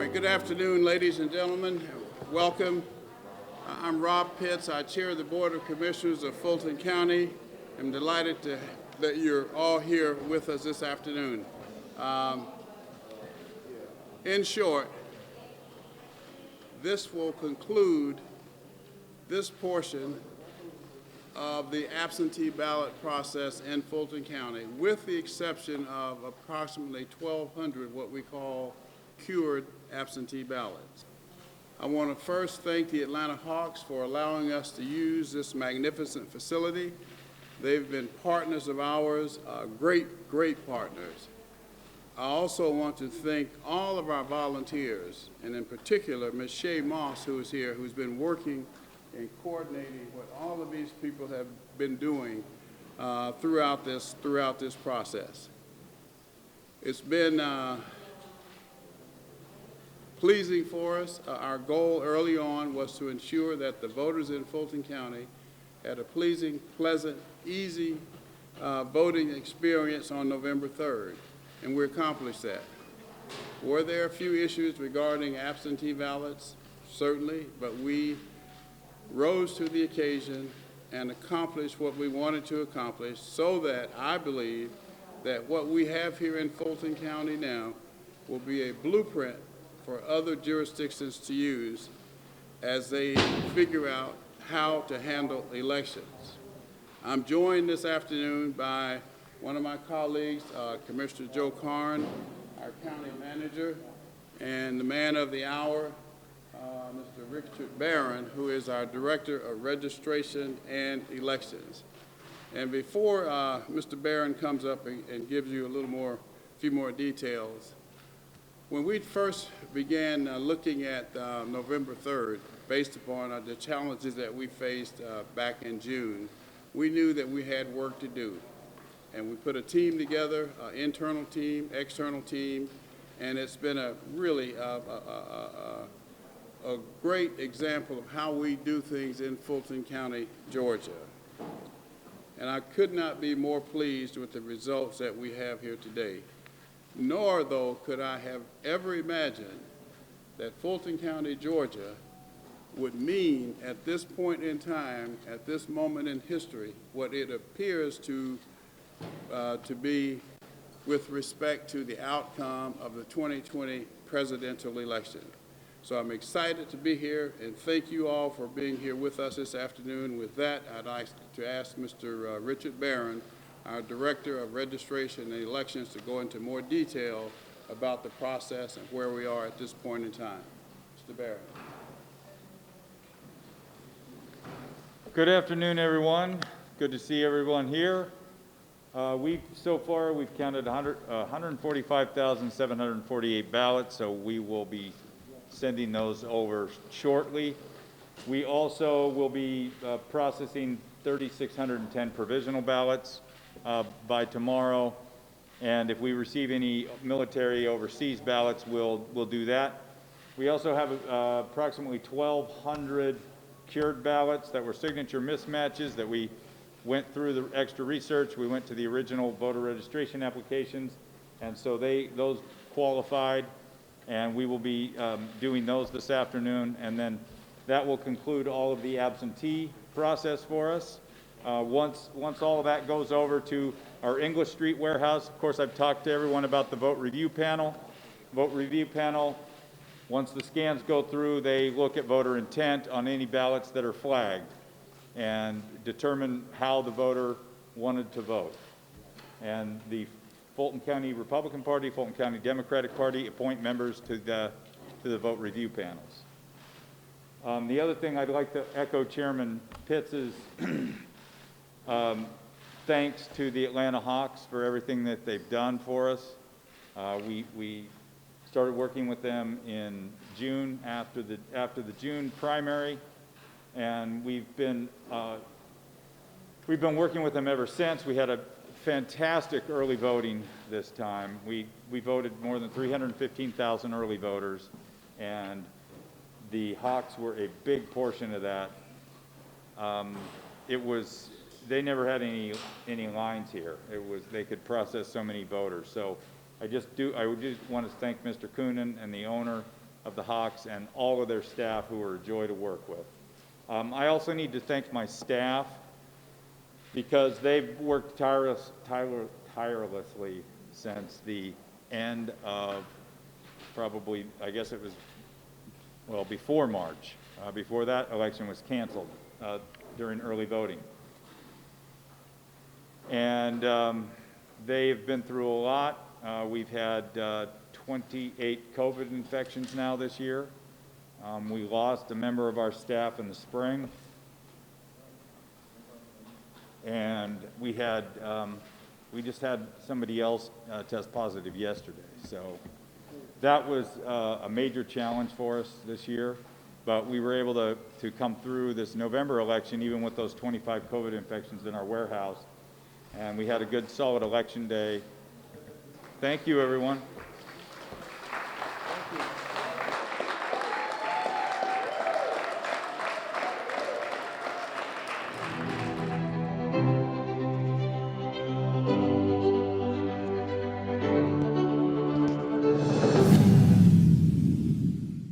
right, good afternoon, ladies and gentlemen. Welcome. I'm Rob Pitts. I chair the Board of Commissioners of Fulton County. I'm delighted that you're all here with us this afternoon. In short, this will conclude this portion of the absentee ballot process in Fulton County, with the exception of approximately 1,200 what we call cured absentee ballots. I want to first thank the Atlanta Hawks for allowing us to use this magnificent facility. They've been partners of ours, great partners. I also want to thank all of our volunteers, and in particular, Ms. Shay Moss, who is here, who's been working and coordinating what all of these people have been doing throughout this process. It's been pleasing for us. Our goal early on was to ensure that the voters in Fulton County had a pleasing, pleasant, easy voting experience on November 3rd, and we accomplished that. Were there a few issues regarding absentee ballots? Certainly, but we rose to the occasion and accomplished what we wanted to accomplish, so that I believe that what we have here in Fulton County now will be a blueprint for other jurisdictions to use as they figure out how to handle elections. I'm joined this afternoon by one of my colleagues, Commissioner Joe Karn, our county manager, and the man of the hour, Mr. Richard Barron, who is our Director of Registration and Elections. And before Mr. Barron comes up and gives you a few more details, when we first began looking at November 3rd, based upon the challenges that we faced back in June, we knew that we had work to do. And we put a team together, internal team, external team, and it's been a really a great example of how we do things in Fulton County, Georgia. And I could not be more pleased with the results that we have here today. Nor, though, could I have ever imagined that Fulton County, Georgia would mean at this point in time, at this moment in history, what it appears to be with respect to the outcome of the 2020 presidential election. So I'm excited to be here, and thank you all for being here with us this afternoon. With that, I'd like to ask Mr. Richard Barron, our Director of Registration and Elections, to go into more detail about the process and where we are at this point in time. Mr. Barron. Good afternoon, everyone. Good to see everyone here. So far, we've counted 145,748 ballots, so we will be sending those over shortly. We also will be processing 3,610 provisional ballots by tomorrow, and if we receive any military overseas ballots, we'll do that. We also have approximately 1,200 cured ballots that were signature mismatches that we went through the extra research. We went to the original voter registration applications, and so those qualified, and we will be doing those this afternoon, and then that will conclude all of the absentee process for us. Once all of that goes over to our English Street warehouse, of course, I've talked to everyone about the vote review panel. Vote review panel, once the scans go through, they look at voter intent on any ballots that are flagged and determine how the voter wanted to vote. And the Fulton County Republican Party, Fulton County Democratic Party appoint members to the vote review panels. The other thing I'd like to echo Chairman Pitts's thanks to the Atlanta Hawks for everything that they've done for us. We started working with them in June after the June primary, and we've been working with them ever since. We had a fantastic early voting this time. We voted more than 315,000 early voters, and the Hawks were a big portion of that. They never had any lines here. They could process so many voters. So I would just want to thank Mr. Coonan and the owner of the Hawks and all of their staff who are a joy to work with. I also need to thank my staff because they've worked tirelessly since the end of probably, I guess it was, well, before March. Before that election was canceled during early voting. And they've been through a lot. We've had 28 COVID infections now this year. We lost a member of our staff in the spring. And we just had somebody else test positive yesterday. So that was a major challenge for us this year. But we were able to come through this November election, even with those 25 COVID infections in our warehouse. And we had a good, solid election day. Thank you, everyone.